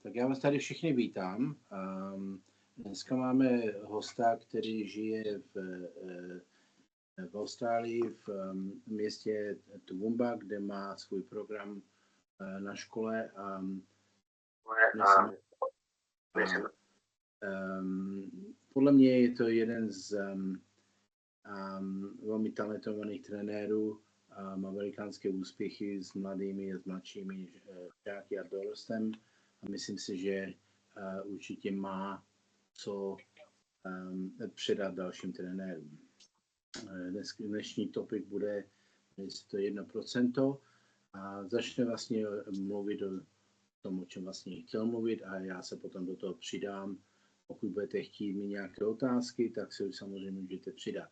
Tak já vás tady všichni vítám. Dneska máme hosta, který žije v Austrálii, v městě Toowoomba, kde má svůj program na škole. Podle mě je to jeden z velmi talentovaných trenérů, má velikánské úspěchy s mladými a s mladšími žáky a dorostem a myslím si, že určitě má co předat dalším trenérům. Dnešní topik bude, jestli to 1%, a začne vlastně mluvit o tom, o čem vlastně chtěl mluvit, a já se potom do toho přidám. Pokud budete chtít mít nějaké otázky, tak se samozřejmě můžete přidat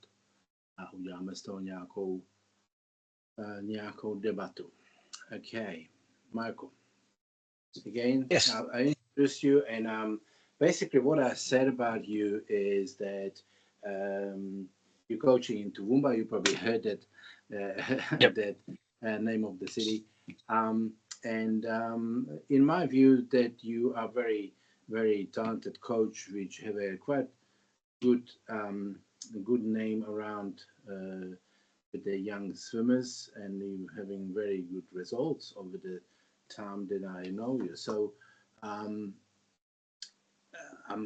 a uděláme z toho nějakou debatu. Okay, Michael. Again, yes. I introduced you, and basically what I said about you is that you're coaching in Toowoomba. You probably heard that Yep. that name of the city. In my view, that you are very, very talented coach, which have a quite good name around with the young swimmers, and you having very good results over the time that I know you. So I'm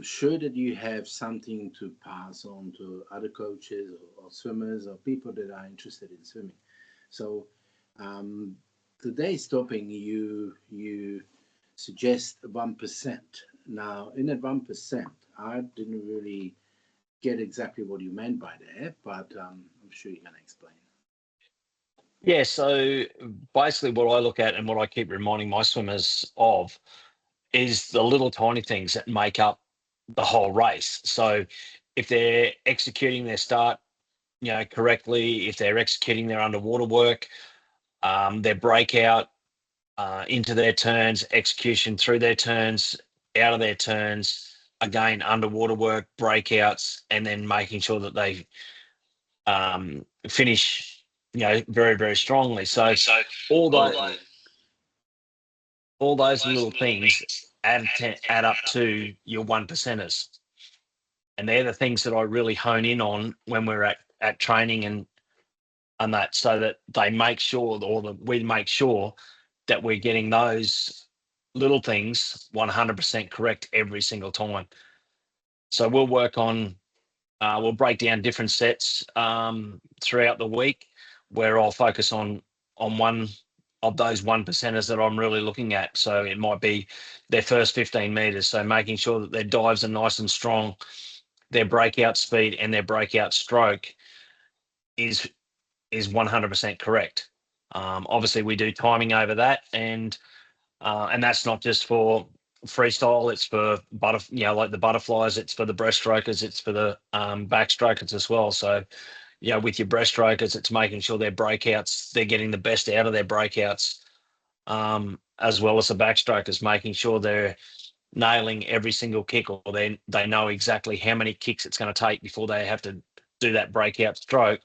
sure that you have something to pass on to other coaches or swimmers or people that are interested in swimming. So today's topic, you suggest 1%. Now, in that 1%, I didn't really get exactly what you meant by that, but I'm sure you're going to explain. Yeah, so basically what I look at and what I keep reminding my swimmers of is the little tiny things that make up the whole race. So if they're executing their start, correctly, if they're executing their underwater work, their breakout into their turns, execution through their turns, out of their turns, again, underwater work, breakouts, and then making sure that they finish, very, very strongly. So all those little things add up to your 1%ers. And they're the things that I really hone in on when we're at training and that, so that they make sure, we make sure that we're getting those little things 100% correct every single time. So we'll work on, we'll break down different sets throughout the week, where I'll focus on one of those 1%ers that I'm really looking at. So it might be their first 15 meters. So making sure that their dives are nice and strong, their breakout speed and their breakout stroke is 100% correct. Obviously we do timing over that, and that's not just for freestyle, it's for like the butterflies, it's for the breaststrokers, it's for the backstrokers as well. So with your breaststrokers, it's making sure their breakouts, they're getting the best out of their breakouts, as well as the backstrokers, making sure they're nailing every single kick, or they know exactly how many kicks it's going to take before they have to do that breakout stroke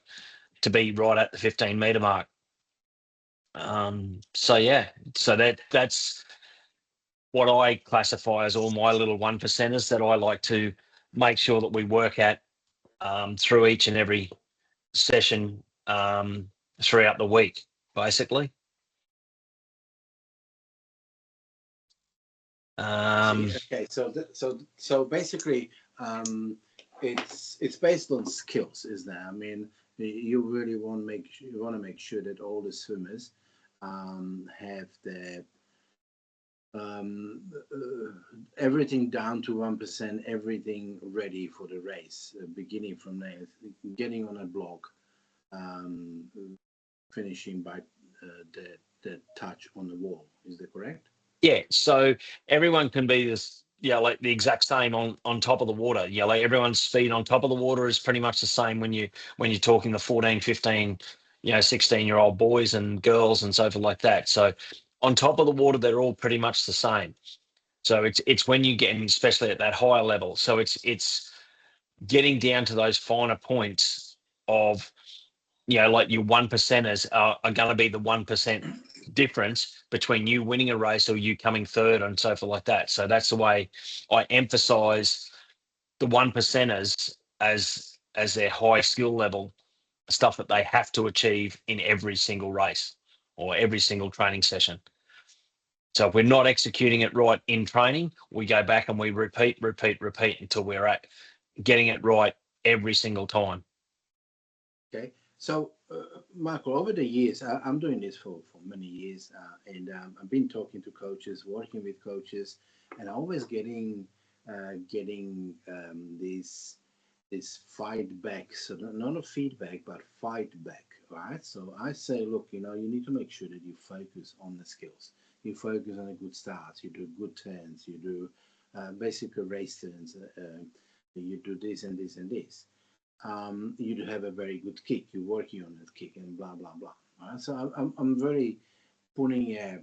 to be right at the 15-meter mark. So that's what I classify as all my little 1%ers that I like to make sure that we work at through each and every session throughout the week, basically. Okay, so basically, it's based on skills, isn't it? I mean, you really want to make sure that all the swimmers have their everything down to 1%, everything ready for the race, beginning from there, getting on a block, finishing by the touch on the wall. Is that correct? Yeah, so everyone can be this, like the exact same on top of the water. Like everyone's speed on top of the water is pretty much the same when you're talking the 14, 15, 16-year-old boys and girls and so forth like that. So on top of the water, they're all pretty much the same. So it's when you get, especially at that higher level. So it's getting down to those finer points of, like your 1%ers are going to be the 1% difference between you winning a race or you coming third and so forth like that. So that's the way I emphasize the 1%ers as their high skill level stuff that they have to achieve in every single race or every single training session. So if we're not executing it right in training, we go back and we repeat until we're at getting it right every single time. Okay. So, Marco, over the years, I'm doing this for many years, and I've been talking to coaches, working with coaches, and always getting this fight back. So not a feedback, but fight back, right? So I say, look, you need to make sure that you focus on the skills. You focus on a good start. You do good turns. You do basically race turns. You do this and this and this. You do have a very good kick. You're working on that kick and blah blah blah. Right? So I'm very putting a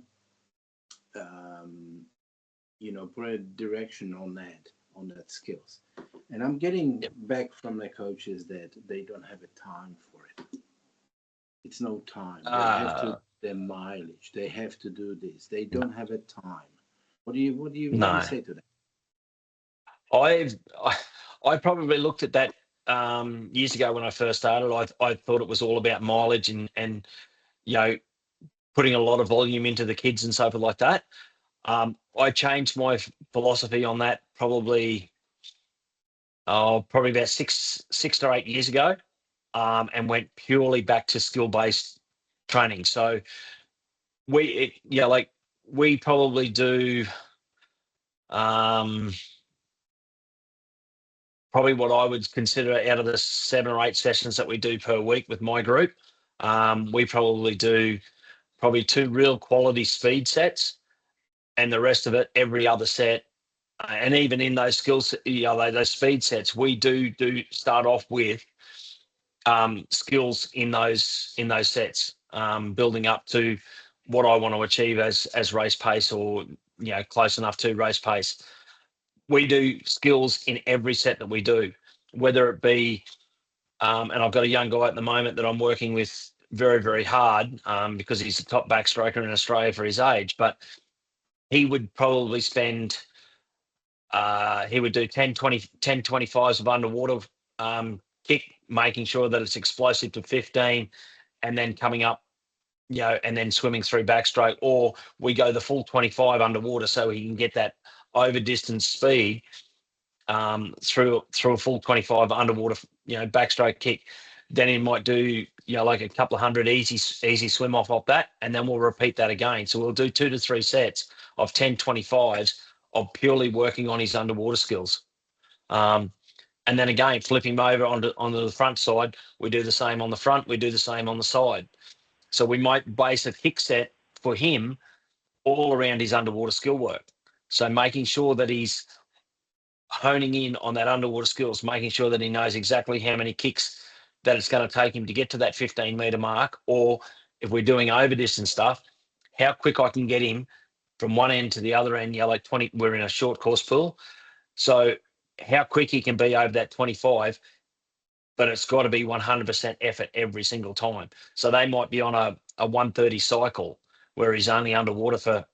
put a direction on that skills, and I'm getting back from the coaches that they don't have a time for it. It's no time. They have to their mileage. They have to do this. They don't have a time. What do you say to that? I probably looked at that years ago when I first started. I thought it was all about mileage and putting a lot of volume into the kids and so forth like that. I changed my philosophy on that probably about 6 to 8 years ago, and went purely back to skill-based training. So we probably do probably what I would consider out of the 7 or 8 sessions that we do per week with my group. We probably do 2 real quality speed sets, and the rest of it, every other set. And even in those skills, those speed sets, we do start off with skills in those sets, building up to what I want to achieve as race pace, or close enough to race pace. We do skills in every set that we do, whether it be, and I've got a young guy at the moment that I'm working with very, very hard, because he's the top backstroker in Australia for his age, but he would probably spend, he would do 10 25s of underwater kick, making sure that it's explosive to 15, and then coming up, and then swimming through backstroke, or we go the full 25 underwater so he can get that over distance speed through a full 25 underwater, backstroke kick. Then he might do, like a couple of hundred easy swim off that, and then we'll repeat that again. So we'll do 2 to 3 sets of 10 25s of purely working on his underwater skills. And then again, flip him over onto the front side. We do the same on the front. We do the same on the side. So we might base a kick set for him all around his underwater skill work. So making sure that he's honing in on that underwater skills, making sure that he knows exactly how many kicks that it's going to take him to get to that 15-meter mark, or if we're doing over distance stuff, how quick I can get him from one end to the other end. Like 20, we're in a short course pool, so how quick he can be over that 25, but it's got to be 100% effort every single time. So they might be on a 130 cycle where he's only underwater for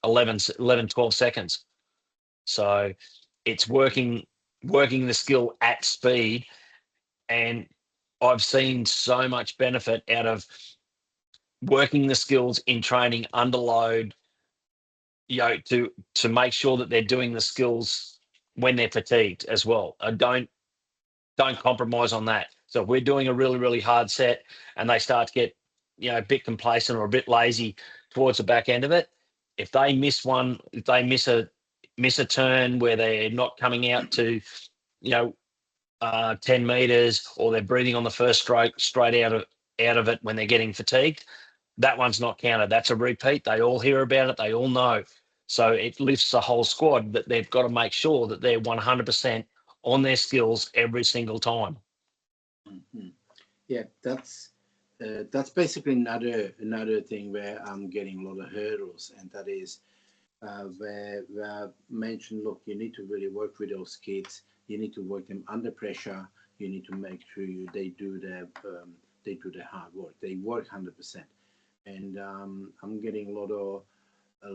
11, 12 seconds. So it's working the skill at speed, and I've seen so much benefit out of working the skills in training under load, to make sure that they're doing the skills when they're fatigued as well. Don't compromise on that. So if we're doing a really, really hard set and they start to get, a bit complacent or a bit lazy towards the back end of it, if they miss one, if they miss a turn where they're not coming out to, 10 meters, or they're breathing on the first stroke straight out of it when they're getting fatigued, that one's not counted. That's a repeat. They all hear about it. They all know. So it lifts the whole squad, that they've got to make sure that they're 100% on their skills every single time. Mm-hmm. Yeah, that's basically another thing where I'm getting a lot of hurdles, and that is where I mentioned, look, you need to really work with those kids. You need to work them under pressure. You need to make sure they do the hard work. They work 100%. and I'm getting a lot of I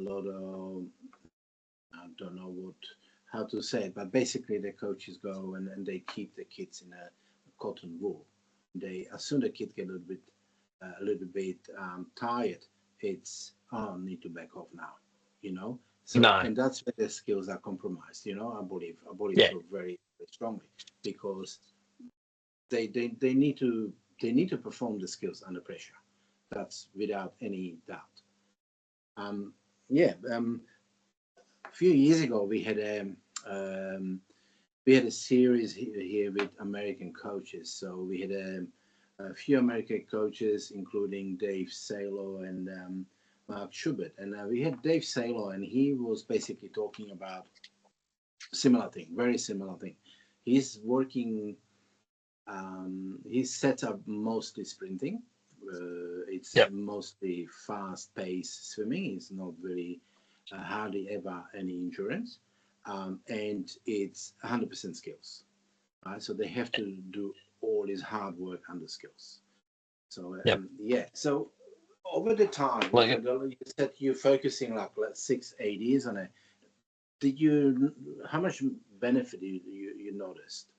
don't know how to say it, but basically the coaches go and they keep the kids in a cotton wool. They, as soon as the kid get a little bit tired, it's, oh, need to back off now, you know. So, No. and that's where the skills are compromised, you know. I believe Yeah. so very, very strongly, because they need to perform the skills under pressure. That's without any doubt. Yeah. A few years ago, we had a series here with American coaches. So we had a few American coaches, including Dave Salo and Mark Schubert. And we had Dave Salo, and he was basically talking about similar thing, very similar thing. He's working. He's set up mostly sprinting. It's Yep. mostly fast-paced swimming. It's not very hardly ever any endurance, and it's 100% skills. Right? So they have to do all this hard work under skills. So Yep. yeah. So over the time, Like, you said you're focusing like 6-8 years on it. Did you? How much benefit you noticed?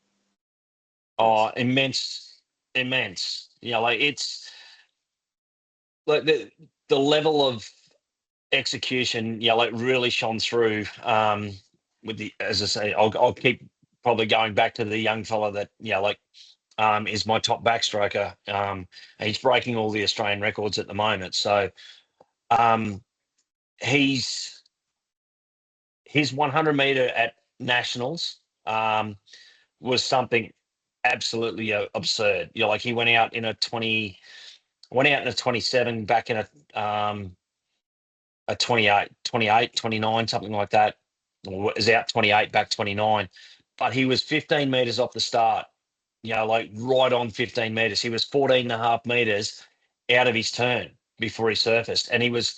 oh, immense. You know, like it's like the level of execution, yeah, like really shone through. With the, as I say, I'll keep probably going back to the young fella that, yeah, like is my top backstroker. He's breaking all the Australian records at the moment. So um, he's his 100-meter at nationals was something absolutely absurd. You know, like he went out in a 27, back in a 28, 29, something like that. Or was out 28, back 29. But he was 15 meters off the start, you know, like right on 15 meters. He was 14 and a half meters out of his turn before he surfaced. And he was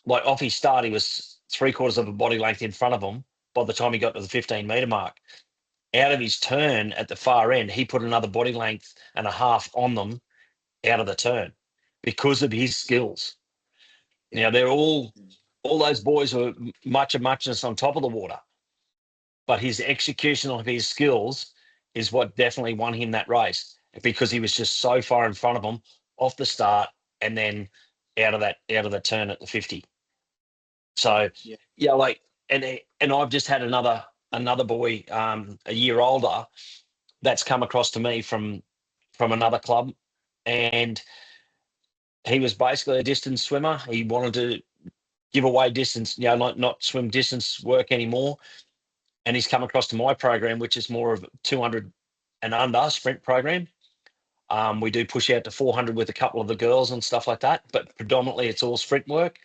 like, off his start, he was 3/4 of a body length in front of him by the time he got to the 15-meter mark. Out of his turn at the far end, he put another body length and a half on them out of the turn because of his skills. Now, they're all those boys were much of muchness on top of the water, but his execution of his skills is what definitely won him that race, because he was just so far in front of them off the start and then out of the turn at the 50. So yeah, like, and I've just had another boy a year older that's come across to me from another club, and he was basically a distance swimmer. He wanted to give away distance, you know, not swim distance work anymore. And he's come across to my program, which is more of 200 and under sprint program. We do push out to 400 with a couple of the girls and stuff like that, but predominantly it's all sprint work.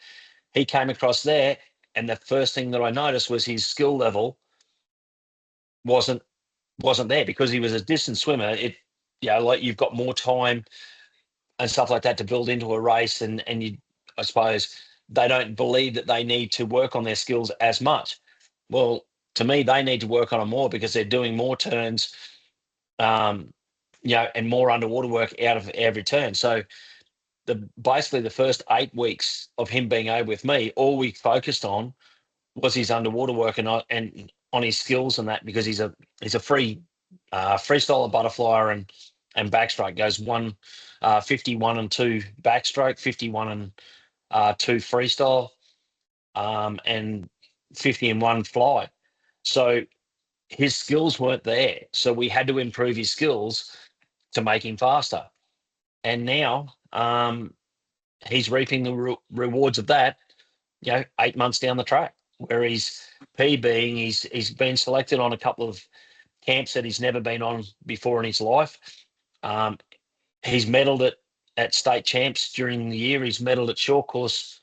He came across there, and the first thing that I noticed was his skill level wasn't there, because he was a distance swimmer. It, you know, like, you've got more time and stuff like that to build into a race, and you, I suppose, they don't believe that they need to work on their skills as much. Well, to me, they need to work on them more, because they're doing more turns, you know, and more underwater work out of every turn. So basically the first 8 weeks of him being over with me, all we focused on was his underwater work and on his skills and that, because he's a freestyler, butterflyer, and backstroke. Goes 51 and 2 backstroke, 51 and 2 freestyle, and 50 and 1 fly. So his skills weren't there. So we had to improve his skills to make him faster. And now he's reaping the rewards of that, you know, 8 months down the track, where he's PBing. He's been selected on a couple of camps that he's never been on before in his life. He's medalled at state champs during the year. He's medalled at short course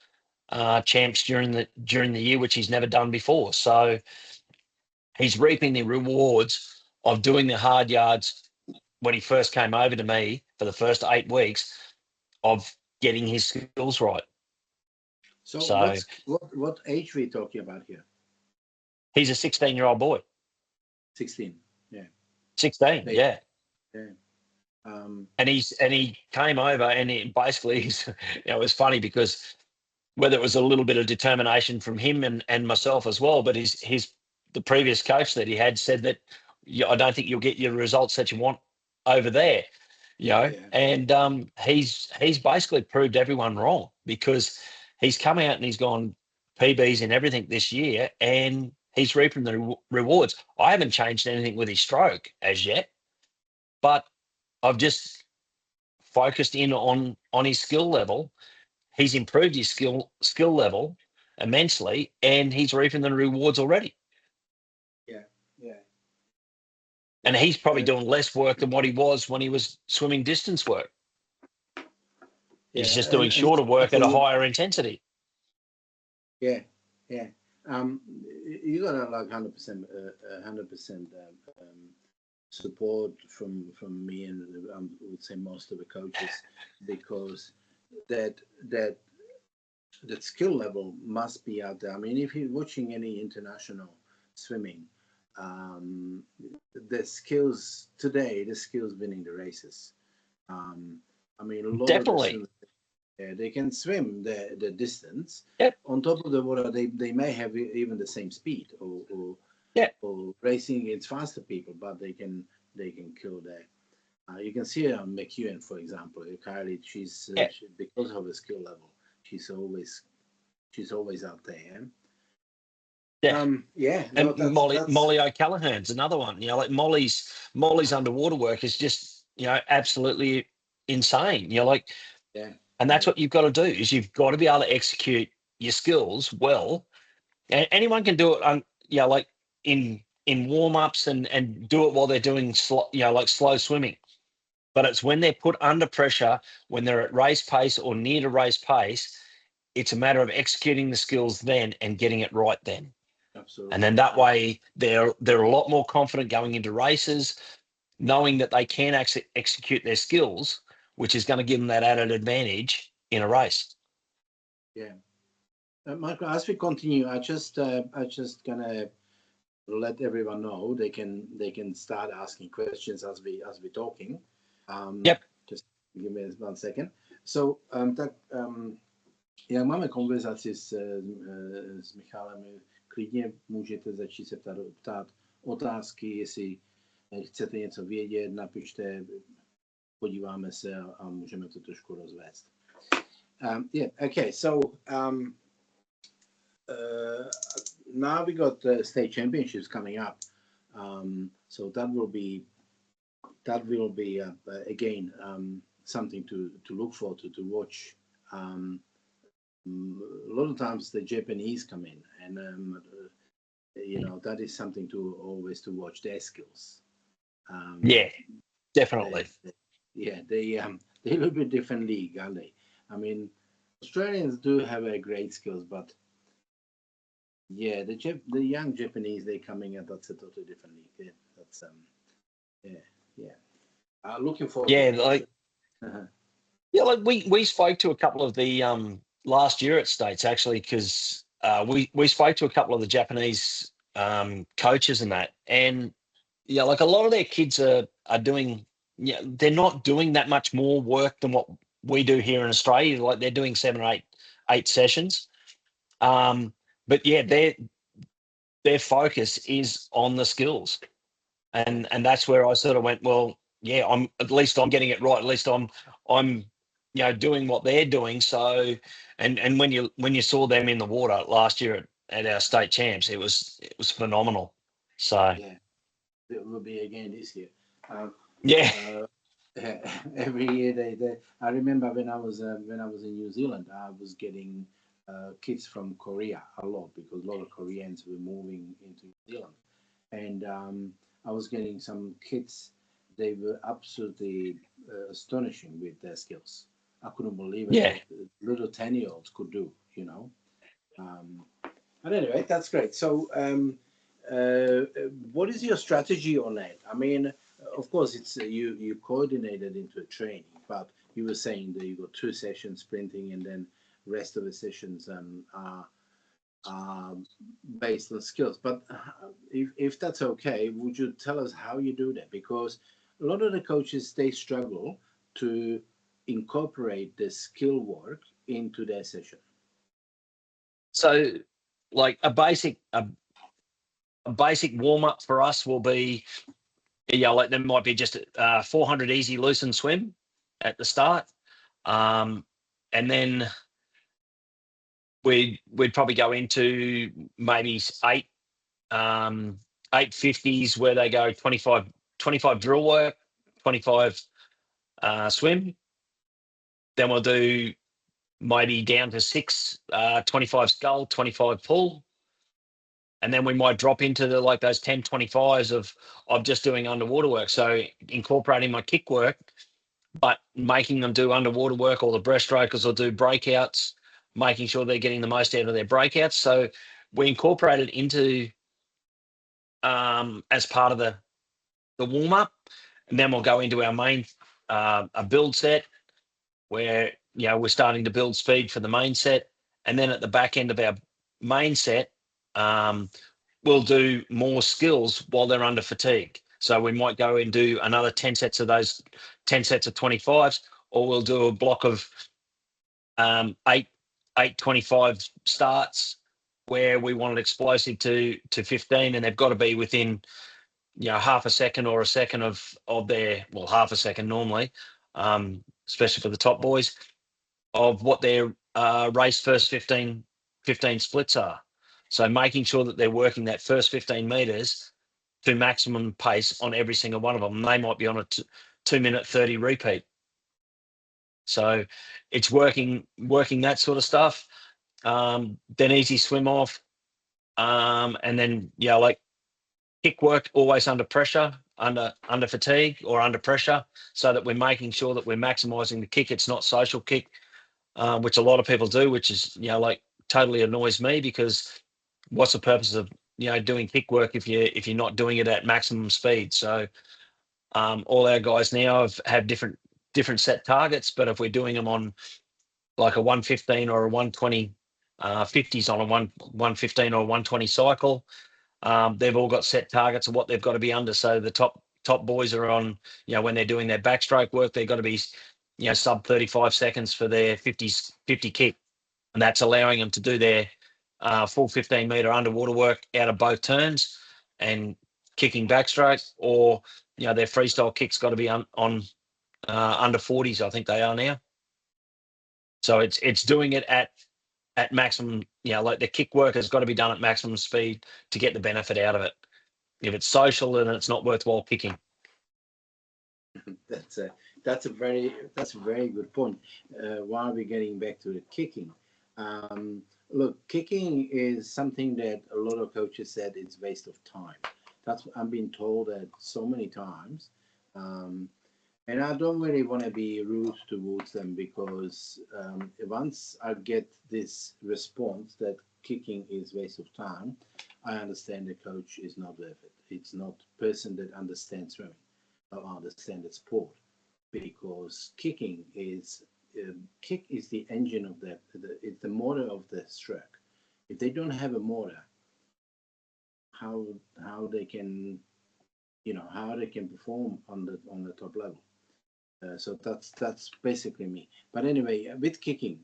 champs during the year, which he's never done before. So he's reaping the rewards of doing the hard yards when he first came over to me for the first 8 weeks of getting his skills right. So what age are we talking about here? He's a 16-year-old boy. 16. Yeah. 16. Yeah. Yeah. And he came over, and it was funny because whether it was a little bit of determination from him and myself as well, but the previous coach that he had said that I don't think you'll get your results that you want over there, and he's basically proved everyone wrong, because he's come out and he's gone PBs in everything this year, and he's reaping the rewards. I haven't changed anything with his stroke as yet, but I've just focused in on his skill level. He's improved his skill level immensely, and he's reaping the rewards already. Yeah. And he's probably doing less work than what he was when he was swimming distance work. He's just doing shorter work at a higher intensity. Yeah. You got a 100% support from me, and I would say most of the coaches, because that skill level must be out there. I mean, if you're watching any international swimming, the skills winning the races. I mean, a lot Definitely. of the they can swim the distance. Yep. On top of the water, they may have even the same speed, or racing against faster people, but they can kill there. You can see it on McEwen, for example. Kylie, she's because of her skill level, she's always out there. And Molly O'Callaghan's another one. Like Molly's underwater work is just absolutely insane. And that's what you've got to do, is you've got to be able to execute your skills well. And anyone can do it, like in warm-ups and do it while they're doing like slow swimming. But it's when they're put under pressure, when they're at race pace or near to race pace, it's a matter of executing the skills then and getting it right then. Absolutely. And then that way they're a lot more confident going into races, knowing that they can actually execute their skills, which is going to give them that added advantage in a race. Yeah. Michael, as we continue, I just gonna let everyone know they can start asking questions as we're talking. Yep. Just give me 1 second. So jak máme konverzaci s Michalem, klidně můžete začít se ptát otázky, jestli chcete něco vědět, napište, podíváme se a můžeme to trošku rozvést. Okay, so now we got state championships coming up, so that will be again something to look for, to watch. A lot of times the Japanese come in, and that is something to always to watch their skills. Definitely. They're a little bit different league, aren't they? I mean, Australians do have a great skills, but the young Japanese, they're coming at, that's a totally different league. That's looking forward. Like we spoke to a couple of the last year at States, actually, because we spoke to a couple of the Japanese coaches and that, and like a lot of their kids are doing, they're not doing that much more work than what we do here in Australia. Like they're doing 7 or 8 sessions, but their focus is on the skills, and that's where I sort of went, well, I'm getting it right. At least I'm doing what they're doing. So, and when you saw them in the water last year at our state champs, it was phenomenal. So it will be again this year. Every year I remember when I was in New Zealand, I was getting kids from Korea a lot, because a lot of Koreans were moving into New Zealand, and I was getting some kids. They were absolutely astonishing with their skills. I couldn't believe it. Little 10-year-olds could do, But anyway, that's great. So, what is your strategy on that? I mean, of course, it's you coordinated into a training, but you were saying that you got 2 sessions sprinting, and then rest of the sessions are based on skills. But if that's okay, would you tell us how you do that? Because a lot of the coaches, they struggle to incorporate the skill work into their session. So like a basic warm up for us will be, like there might be just 400 easy loosen swim at the start. And then we'd probably go into maybe eight 850s where they go 25 drill work, 25 swim. Then we'll do maybe down to 6 25 scull, 25 pull. And then we might drop into like those 10 25s of just doing underwater work. So incorporating my kick work, but making them do underwater work, or the breaststrokers will do breakouts, making sure they're getting the most out of their breakouts. So we incorporate it into as part of the warm up, and then we'll go into our main a build set where we're starting to build speed for the main set, and then at the back end of our main set, we'll do more skills while they're under fatigue. So we might go and do another 10 sets of those 10 sets of 25s, or we'll do a block of 8 25 starts where we want it explosive to 15, and they've got to be within half a second or a second of their, well, half a second normally, especially for the top boys, of what their race first 15 splits are. So making sure that they're working that first 15 meters to maximum pace on every single one of them. They might be on a 2-minute 30 repeat. So it's working that sort of stuff. Then easy swim off, and then like kick work always under pressure, under fatigue or under pressure, so that we're making sure that we're maximizing the kick. It's not social kick, which a lot of people do, which is like totally annoys me, because what's the purpose of doing kick work if you're not doing it at maximum speed? So all our guys now have different set targets, but if we're doing them on like a 115 or a 120 50s on a 115 or 120 cycle, they've all got set targets of what they've got to be under. So the top boys are on, when they're doing their backstroke work, they've got to be sub 35 seconds for their 50 kick, and that's allowing them to do their full 15-meter underwater work out of both turns and kicking backstroke, or their freestyle kick's got to be on under 40s, I think they are now. So it's doing it at maximum, like the kick work has got to be done at maximum speed to get the benefit out of it. If it's social, then it's not worthwhile kicking. That's a very good point. While we're getting back to the kicking, look, kicking is something that a lot of coaches said it's waste of time. That's what I've been told that so many times. And I don't really want to be rude towards them, because once I get this response that kicking is waste of time, I understand the coach is not worth it. It's not a person that understands swimming or understands the sport, because kicking is the engine of it's the motor of the stroke. If they don't have a motor, how they can perform on the top level? So that's basically me. But anyway, with kicking,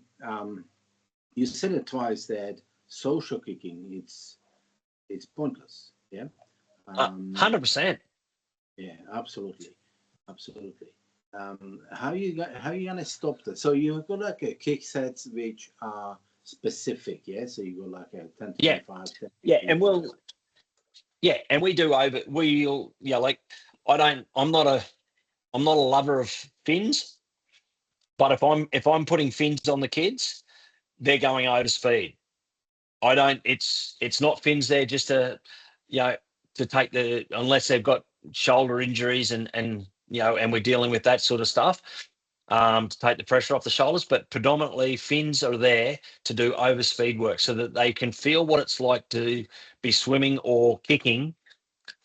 you said it twice that social kicking it's pointless. Yeah. 100%. Yeah, absolutely. How you gonna stop that? So you've got like a kick sets which are specific. Yeah. So you go like a 10 25. 10, yeah, and we do over. We'll like I'm not a lover of fins, but if I'm putting fins on the kids, they're going over speed. It's not fins there just to take unless they've got shoulder injuries and we're dealing with that sort of stuff, to take the pressure off the shoulders. But predominantly fins are there to do over speed work, so that they can feel what it's like to be swimming or kicking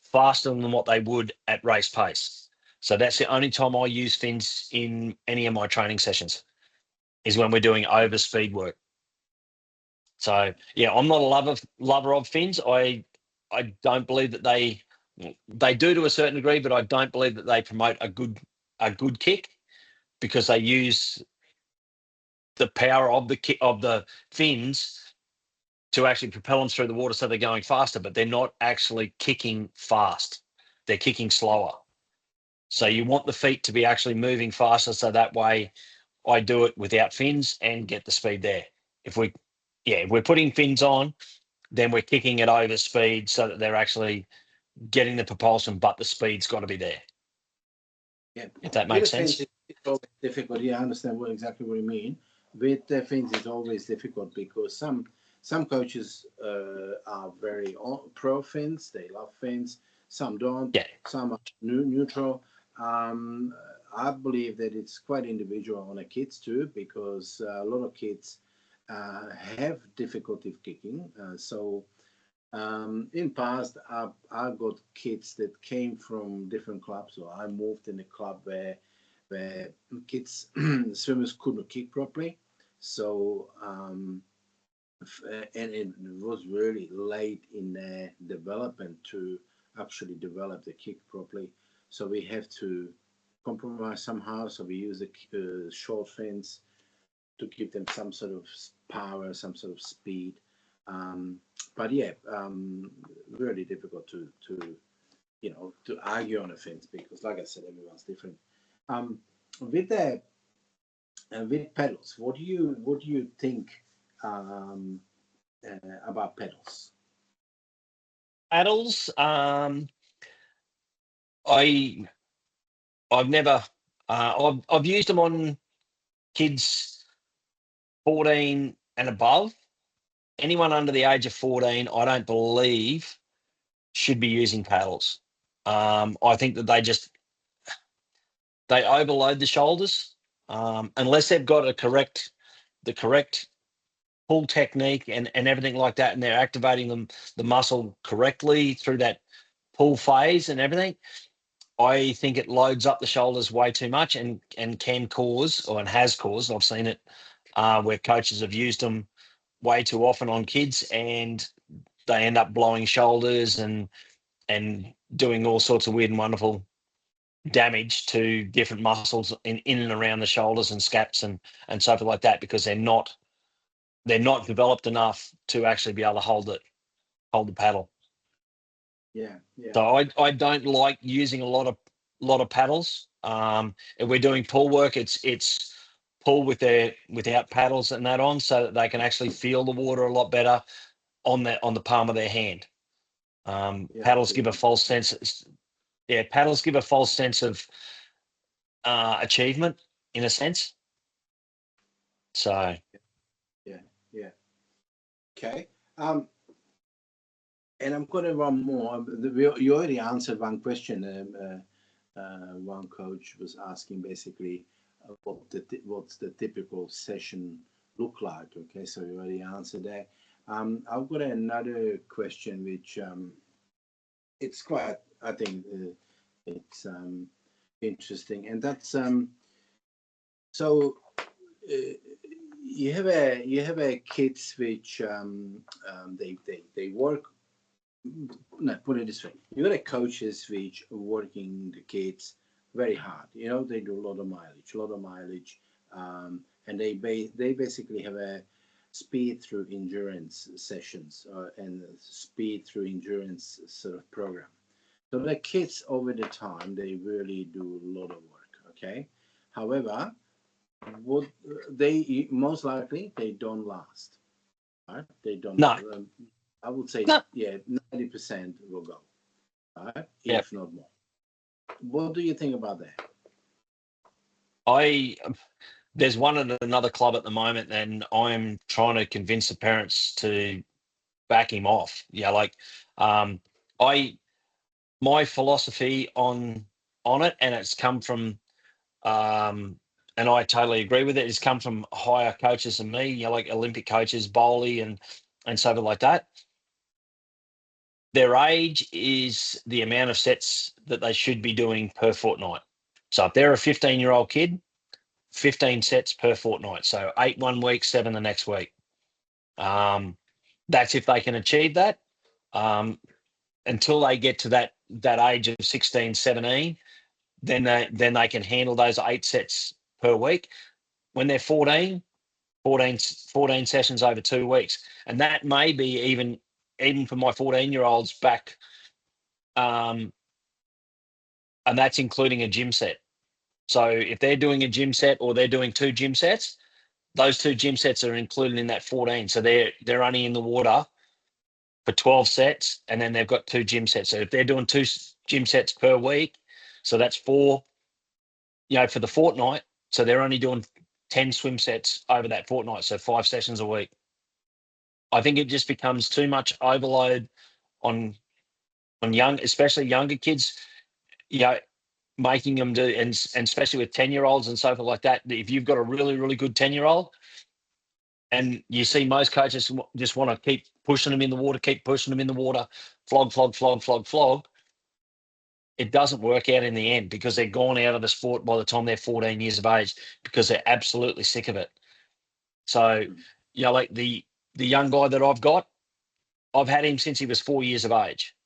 faster than what they would at race pace. So that's the only time I use fins in any of my training sessions, is when we're doing over speed work. So yeah, I'm not a lover of fins. I don't believe that they They do to a certain degree, but I don't believe that they promote a good kick, because they use the power of the fins to actually propel them through the water, so they're going faster, but they're not actually kicking fast. They're kicking slower. So you want the feet to be actually moving faster, so that way I do it without fins and get the speed there. If we're putting fins on, then we're kicking it over speed so that they're actually getting the propulsion, but the speed's got to be there. Yeah, if that makes sense. It's always difficult. Yeah, I understand exactly what you mean. With the fins, it's always difficult because some coaches are very pro fins. They love fins. Some don't. Yeah. Some are neutral. I believe that it's quite individual on the kids too, because a lot of kids have difficulty kicking. In past, I got kids that came from different clubs. So I moved in a club where kids swimmers couldn't kick properly. So and it was really late in their development to actually develop the kick properly. So we have to compromise somehow. So we use the short fins to give them some sort of power, some sort of speed. But yeah, really difficult to argue on a fence, because, like I said, everyone's different. With pedals, what do you think about pedals? Paddles, I've never, I've used them on kids 14 and above. Anyone under the age of 14, I don't believe should be using paddles. I think that they overload the shoulders, unless they've got the correct pull technique and everything like that, and they're activating the muscle correctly through that pull phase and everything. I think it loads up the shoulders way too much and can cause, or and has caused, I've seen it where coaches have used them way too often on kids, and they end up blowing shoulders and doing all sorts of weird and wonderful damage to different muscles in and around the shoulders and scaps and so forth like that, because they're not developed enough to actually be able to hold the paddle. Yeah. So I don't like using a lot of paddles. If we're doing pull work, it's pull without paddles and that on, so that they can actually feel the water a lot better on the palm of their hand. Paddles give a false sense. Paddles give a false sense of achievement, in a sense. So yeah. Okay. And I'm going to run more. You already answered one question. One coach was asking basically what's the typical session look like. Okay, so you already answered that. I've got another question, which it's quite, I think it's interesting, and that's so you have a kids which they work. No, put it this way: you got a coaches which are working the kids very hard. They do a lot of mileage, and they basically have a speed through endurance sessions and speed through endurance sort of program. So the kids over the time, they really do a lot of work. Okay, however, what they most likely they don't last. Right? They don't. No. I would say, no. Yeah, 90% will go, right? Yep. If not more. What do you think about that? There's one at another club at the moment, and I'm trying to convince the parents to back him off. My philosophy on it, and it's come from, and I totally agree with it. It's come from higher coaches than me, like Olympic coaches, Bowley and so forth like that. Their age is the amount of sets that they should be doing per fortnight. So if they're a 15-year-old kid, 15 sets per fortnight. So 8 one week, 7 the next week. That's if they can achieve that. Until they get to that age of 16, 17, then they can handle those 8 sets per week. When they're 14 sessions over 2 weeks. And that may be even for my 14-year-olds back, and that's including a gym set. So if they're doing a gym set or they're doing 2 gym sets, those 2 gym sets are included in that 14. So they're only in the water for 12 sets, and then they've got 2 gym sets. So if they're doing 2 gym sets per week, so that's 4, for the fortnight. So they're only doing 10 swim sets over that fortnight, so 5 sessions a week. I think it just becomes too much overload on especially younger kids, making them do, and especially with 10-year-olds and so forth like that. If you've got a really, really good 10-year-old, and you see most coaches just want to keep pushing them in the water, flog. It doesn't work out in the end because they're gone out of the sport by the time they're 14 years of age because they're absolutely sick of it. So, like the young guy that I've got, I've had him since he was 4 years of age.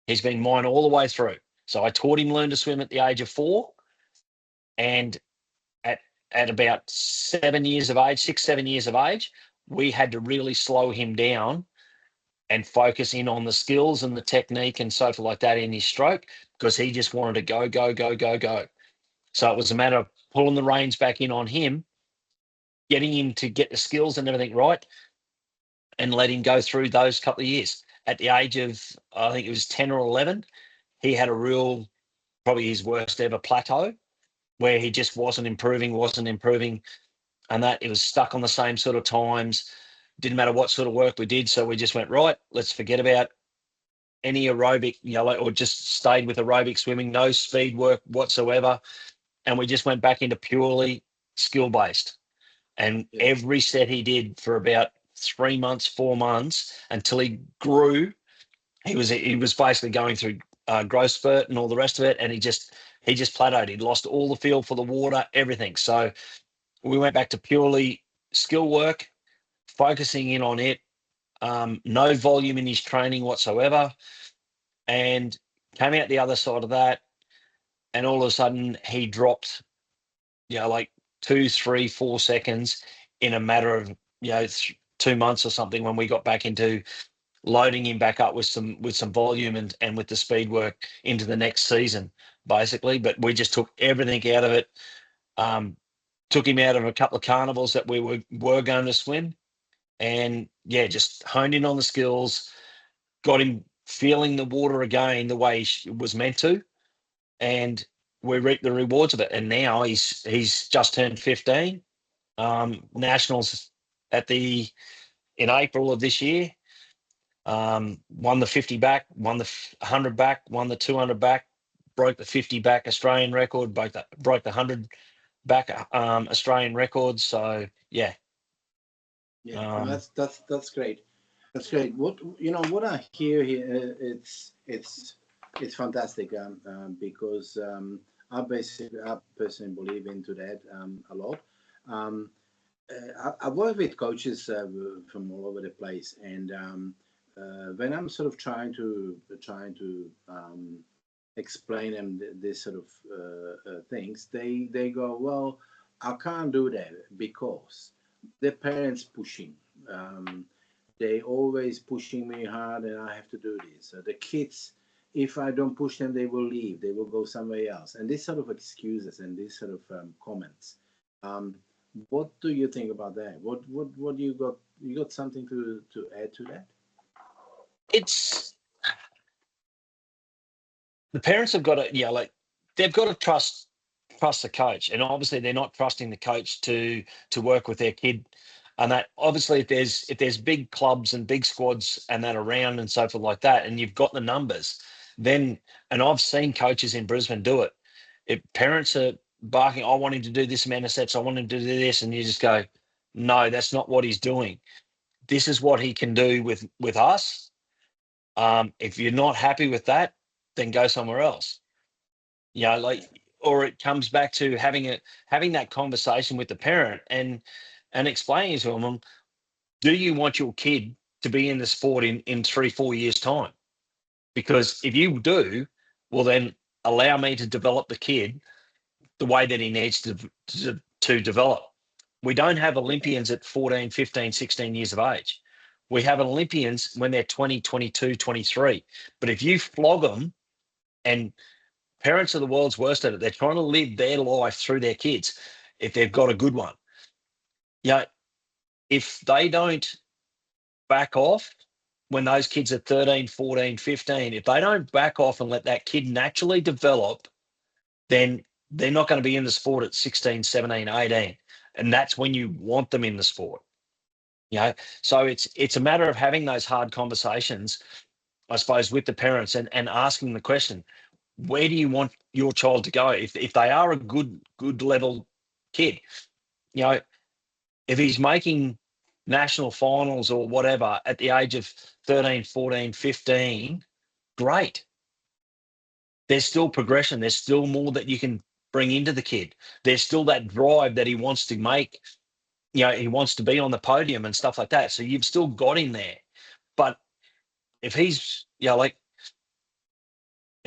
He's been mine all the way through. So I taught him learn to swim at the age of 4, and at about 7 years of age, 6, 7 years of age, we had to really slow him down and focus in on the skills and the technique and so forth like that in his stroke because he just wanted to go. So it was a matter of pulling the reins back in on him, getting him to get the skills and everything right, and let him go through those couple of years. At the age of, I think it was 10 or 11, he had probably his worst ever plateau where he just wasn't improving, and that it was stuck on the same sort of times. Didn't matter what sort of work we did. So we just went, right, let's forget about any aerobic, or just stayed with aerobic swimming, no speed work whatsoever. And we just went back into purely skill-based. And every set he did for about 3 months, 4 months until he grew. He was basically going through growth spurt and all the rest of it. And he just plateaued. He'd lost all the feel for the water, everything. So we went back to purely skill work, focusing in on it, no volume in his training whatsoever, and came out the other side of that. And all of a sudden he dropped, like 2, 3, 4 seconds in a matter of, 2 months or something when we got back into loading him back up with some volume and with the speed work into the next season, basically. But we just took everything out of it. Took him out of a couple of carnivals that we were going to swim, and just honed in on the skills, got him feeling the water again the way he was meant to, and we reaped the rewards of it. And now he's just turned 15. Nationals in April of this year. Won the 50 back, won the 100 back, won the 200 back, broke the 50 back Australian record, broke the 100 back Australian record. So that's great. That's great. What I hear here, it's fantastic. Because I personally believe into that a lot. I work with coaches from all over the place, and when I'm sort of trying to explain them this sort of things, they go, well, I can't do that because the parents pushing. They always pushing me hard, and I have to do this. So the kids, if I don't push them, they will leave. They will go somewhere else. And this sort of excuses and this sort of comments. What do you think about that? What you got? You got something to add to that? It's the parents have got to, they've got to trust the coach, and obviously they're not trusting the coach to work with their kid. And that obviously if there's big clubs and big squads and that around and so forth like that, and you've got the numbers, then, and I've seen coaches in Brisbane do it. If parents are barking, I want him to do this amount of sets, I want him to do this, and you just go, no, that's not what he's doing. This is what he can do with us. If you're not happy with that, then go somewhere else. Or it comes back to having that conversation with the parent and explaining to them, do you want your kid to be in the sport in 3-4 years' time? Because if you do, well, then allow me to develop the kid the way that he needs to develop. We don't have Olympians at 14, 15, 16 years of age. We have Olympians when they're 20, 22, 23. But if you flog them, and parents are the world's worst at it, they're trying to live their life through their kids if they've got a good one. If they don't back off when those kids are 13, 14, 15, if they don't back off and let that kid naturally develop, then they're not going to be in the sport at 16, 17, 18. And that's when you want them in the sport. So it's a matter of having those hard conversations, I suppose, with the parents and asking the question, where do you want your child to go? If they are a good level kid, if he's making national finals or whatever at the age of 13, 14, 15, great. There's still progression. There's still more that you can bring into the kid. There's still that drive that he wants to make. He wants to be on the podium and stuff like that. So you've still got him there. But if he's, if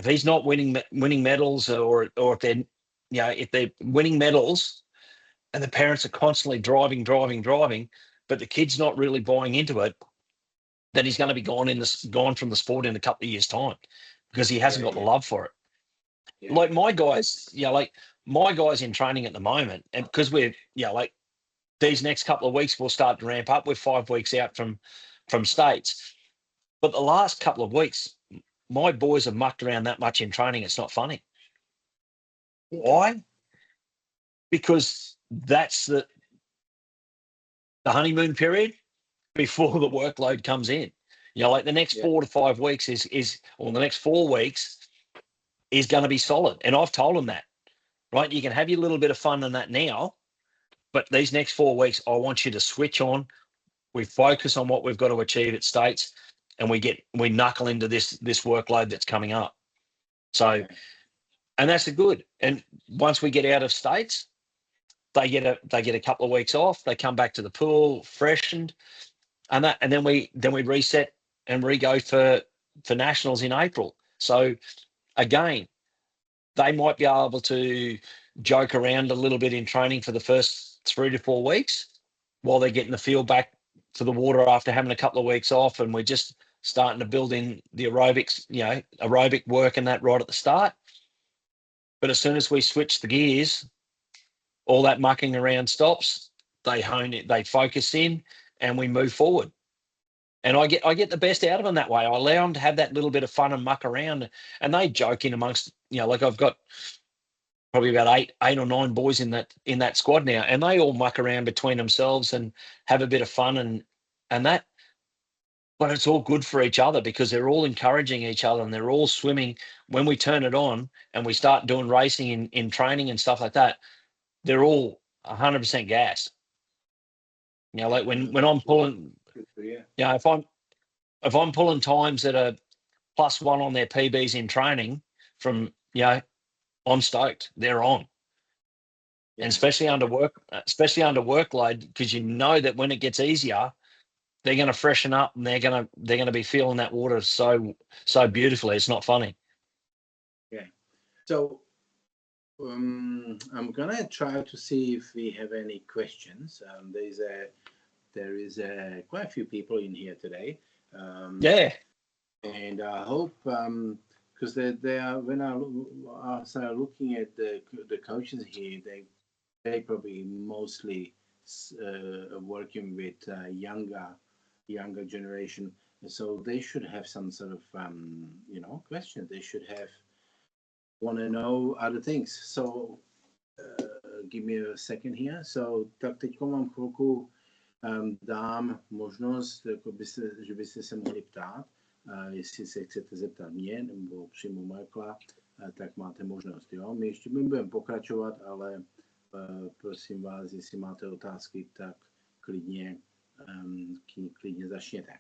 he's not winning medals, or if they're winning medals and the parents are constantly driving, but the kid's not really buying into it, then he's going to be gone from the sport in a couple of years' time because he hasn't got the love for it. Yeah. Like my guys, my guys in training at the moment, and because we're, these next couple of weeks we'll start to ramp up. We're 5 weeks out from states, but the last couple of weeks, my boys have mucked around that much in training. It's not funny. Why? Because that's the honeymoon period before the workload comes in. The next 4 to 5 weeks or the next 4 weeks is going to be solid. And I've told them that, right? You can have your little bit of fun in that now, but these next 4 weeks, I want you to switch on. We focus on what we've got to achieve at states, and we knuckle into this workload that's coming up. So, and that's the good. And once we get out of states, they get a couple of weeks off. They come back to the pool freshened, and then we reset and re-go for nationals in April. So again, they might be able to joke around a little bit in training for the first 3 to 4 weeks while they're getting the feel back to the water after having a couple of weeks off, and we're just starting to build in the aerobics, aerobic work and that right at the start. But as soon as we switch the gears, all that mucking around stops. They hone it, they focus in, and we move forward. And I get the best out of them that way. I allow them to have that little bit of fun and muck around, and they joke in amongst, like I've got probably about eight or nine boys in that squad now, and they all muck around between themselves and have a bit of fun and that. But it's all good for each other because they're all encouraging each other, and they're all swimming. When we turn it on and we start doing racing in training and stuff like that, they're all 100% gas. Like when I'm pulling, if I'm pulling times that are +1 on their PBs in training from, I'm stoked. They're on. Yeah. And especially under workload, because that when it gets easier, they're going to freshen up and they're going to be feeling that water so beautifully. It's not funny. Yeah. So I'm gonna try to see if we have any questions. There is quite a few people in here today. And I hope because they are, when I start looking at the coaches here, they probably mostly working with younger generation, so they should have some sort of question. They should want to know other things. So give me a second here. So tak teď mám chvilku dám možnost, že byste se mohli ptát. Jestli se chcete zeptat mě nebo přímo Michaela, tak máte možnost. Jo? My ještě budeme pokračovat, ale prosím vás, jestli máte otázky, tak klidně začněte.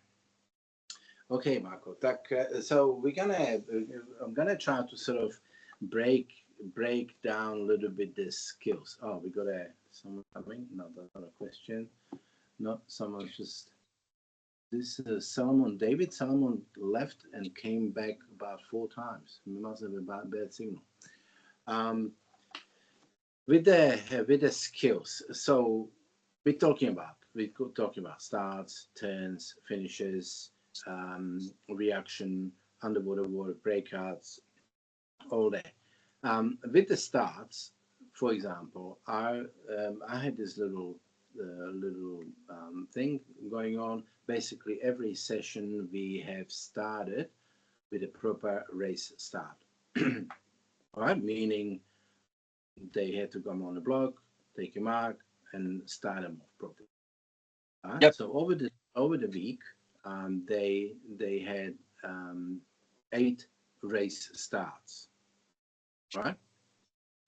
Okay, Marco. Tak so I'm gonna try to sort of break down a little bit the skills. Oh, we got someone coming. No, that's not a question. No, someone's just this David Solomon left and came back about 4 times. He must have a bad signal. With the skills, so we're talking about starts, turns, finishes, reaction, underwater water breakouts, all that. With the starts, for example, I had this little thing going on. Basically, every session we have started with a proper race start. All right, meaning they had to come on the block, take a mark, and start them off properly. All right? Yep. So over the week, they had 8 race starts, right?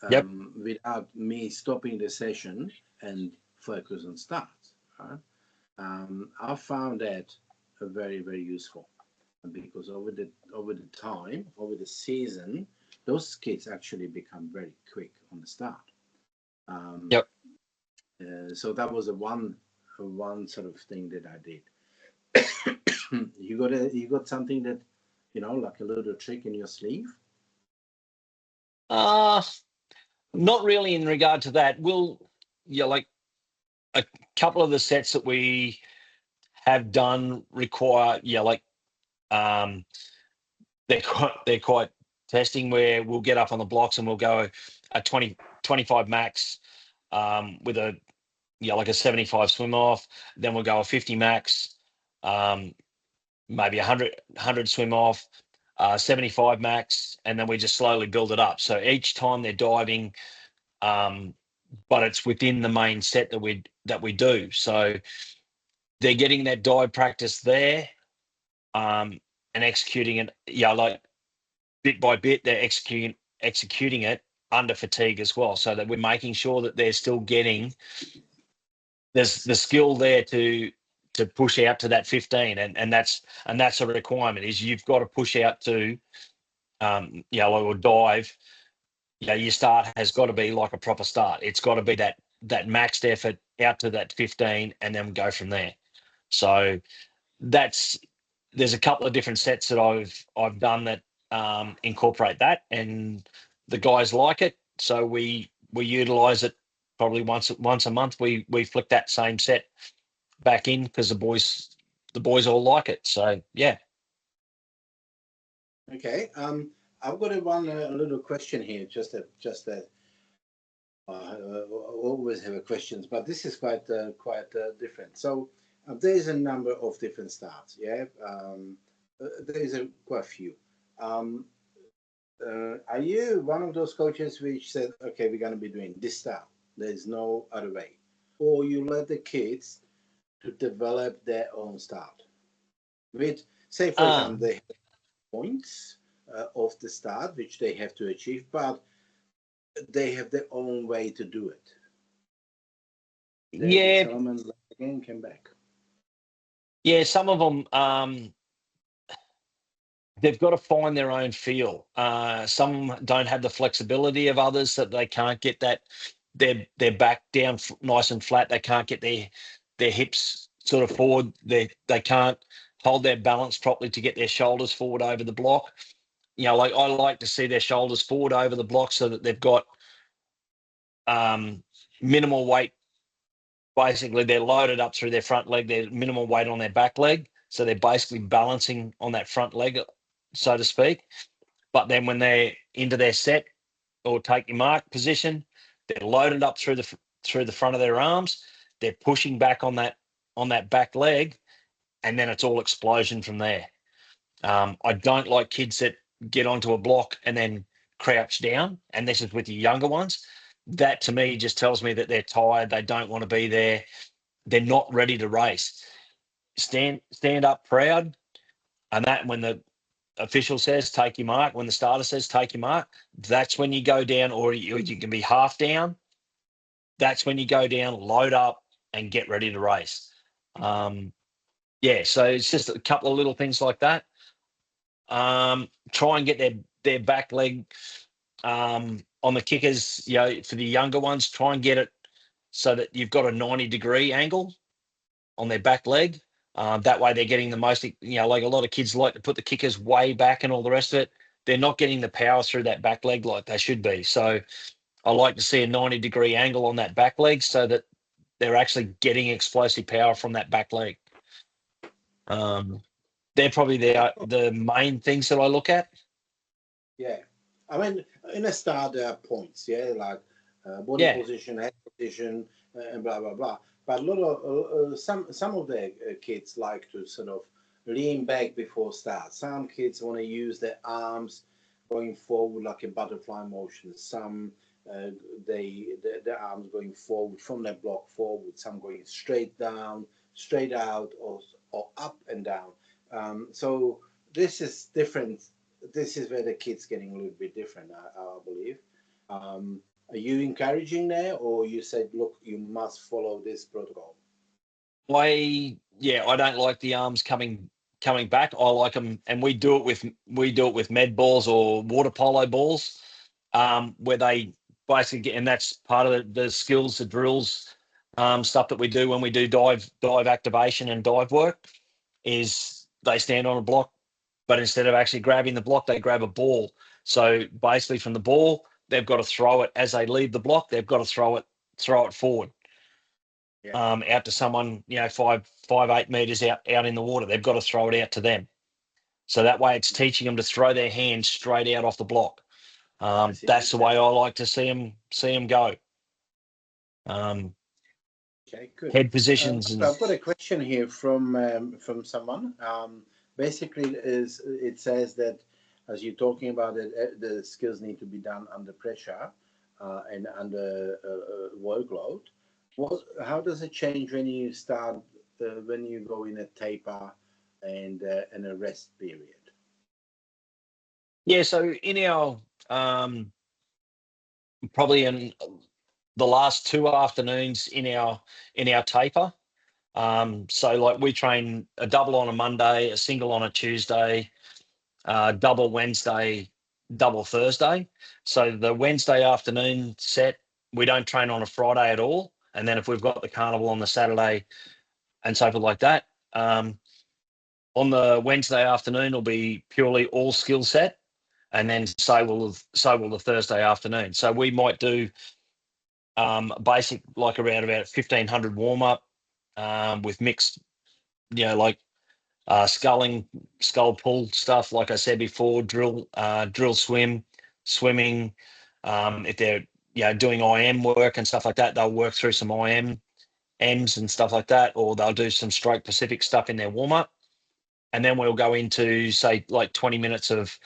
Yep. Without me stopping the session and focus on starts. Right? I found that very, very useful, because over the season, those kids actually become very quick on the start. Yep. So that was one sort of thing that I did. You got something that, like a little trick in your sleeve? Not really in regard to that. Like a couple of the sets that we have done require, they're quite testing, where we'll get up on the blocks and we'll go a 25 max with a like a 75 swim off. Then we'll go a 50 max, maybe 100 swim off, 75 max, and then we just slowly build it up. So each time they're diving, but it's within the main set that we do. So they're getting that dive practice there, and executing it. Like bit by bit, they're executing it under fatigue as well, so that we're making sure that they're still getting there's the skill there to push out to that 15, and that's a requirement, is you've got to push out to or dive. Your start has got to be like a proper start. It's got to be that maxed effort out to that 15, and then go from there. So there's a couple of different sets that I've done that incorporate that, and the guys like it. So we utilize it probably once a month. We flick that same set back in, because the boys all like it. So yeah. Okay. I've got a little question here. Just that. I always have questions, but this is quite different. So there's a number of different starts. Yeah. There's quite a few. Are you one of those coaches which said, okay, we're going to be doing this style, there's no other way, or you let the kids to develop their own start with, say, for example, they have points of the start which they have to achieve, but they have their own way to do it? Yeah. Solomon again came back. Yeah, some of them, they've got to find their own feel. Some don't have the flexibility of others, that they can't get that their back down nice and flat. They can't get their hips sort of forward. They can't hold their balance properly to get their shoulders forward over the block. Like I like to see their shoulders forward over the block, so that they've got minimal weight. Basically, they're loaded up through their front leg. They're minimal weight on their back leg, so they're basically balancing on that front leg, so to speak. But then when they're into their set or take your mark position, they're loaded up through the front of their arms. They're pushing back on that back leg, and then it's all explosion from there. I don't like kids that get onto a block and then crouch down, and this is with the younger ones. That to me just tells me that they're tired. They don't want to be there. They're not ready to race. Stand up proud, and that when the official says take your mark, when the starter says take your mark, that's when you go down, or you can be half down. That's when you go down, load up, and get ready to race. So it's just a couple of little things like that. Try and get their back leg on the kickers. For the younger ones, try and get it so that you've got a 90-degree angle on their back leg. That way they're getting the most, like a lot of kids like to put the kickers way back and all the rest of it. They're not getting the power through that back leg like they should be. So I like to see a 90-degree angle on that back leg so that they're actually getting explosive power from that back leg. They're probably the main things that I look at. Yeah, I mean, in a start there are points, yeah, like body position, head position, and blah blah blah. But a lot of some of the kids like to sort of lean back before start. Some kids want to use their arms going forward like a butterfly motion. Some their arms going forward from their block forward. Some going straight down, straight out, or up and down. So this is different. This is where the kid's getting a little bit different, I believe. Are you encouraging there, or you said, look, you must follow this protocol? I don't like the arms coming back. I like them, and we do it with med balls or water polo balls, where they basically get, and that's part of the skills, the drills, stuff that we do when we do dive activation and dive work, is they stand on a block, but instead of actually grabbing the block, they grab a ball. So basically from the ball, they've got to throw it as they leave the block. They've got to throw it forward, out to someone, 5-8 meters out in the water. They've got to throw it out to them. So that way it's teaching them to throw their hands straight out off the block. That's the way I like to see them go. Okay, good. Head positions. I've got a question here from someone. Basically, it says that as you're talking about it, the skills need to be done under pressure and under workload. How does it change when you start when you go in a taper and a rest period? Yeah, so in our probably in the last 2 afternoons in our taper. So like we train a double on a Monday, a single on a Tuesday, double Wednesday, double Thursday. So the Wednesday afternoon set, we don't train on a Friday at all. And then if we've got the carnival on the Saturday and so forth like that, on the Wednesday afternoon, it'll be purely all skill set. And then so will the Thursday afternoon. So we might do basic, like around about 1,500 warm up with mixed, like skull pull stuff. Like I said before, drill, swim, swimming. If they're doing IM work and stuff like that, they'll work through some IMs and stuff like that, or they'll do some stroke Pacific stuff in their warm up, and then we'll go into say like 20 minutes of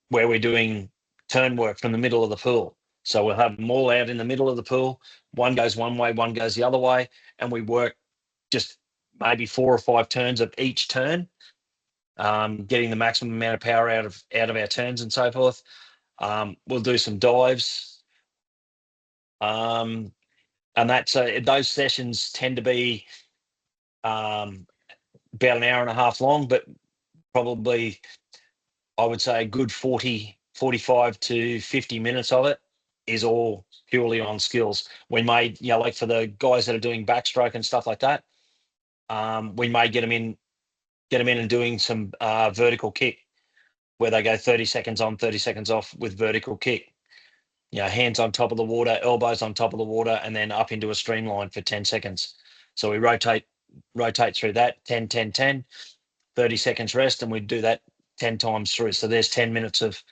where we're doing turn work from the middle of the pool. So we'll have them all out in the middle of the pool. One goes one way, one goes the other way, and we work just maybe 4 or 5 turns of each turn, getting the maximum amount of power out of our turns and so forth. We'll do some dives, and that's those sessions tend to be about an hour and a half long, but probably I would say a good 45 to 50 minutes of it is all purely on skills. We may, like for the guys that are doing backstroke and stuff like that, we may get them in and doing some vertical kick, where they go 30 seconds on, 30 seconds off with vertical kick. Hands on top of the water, elbows on top of the water, and then up into a streamline for 10 seconds. So we rotate through that 10, 10, 10, 30 seconds rest, and we do that 10 times through. So there's 10 minutes of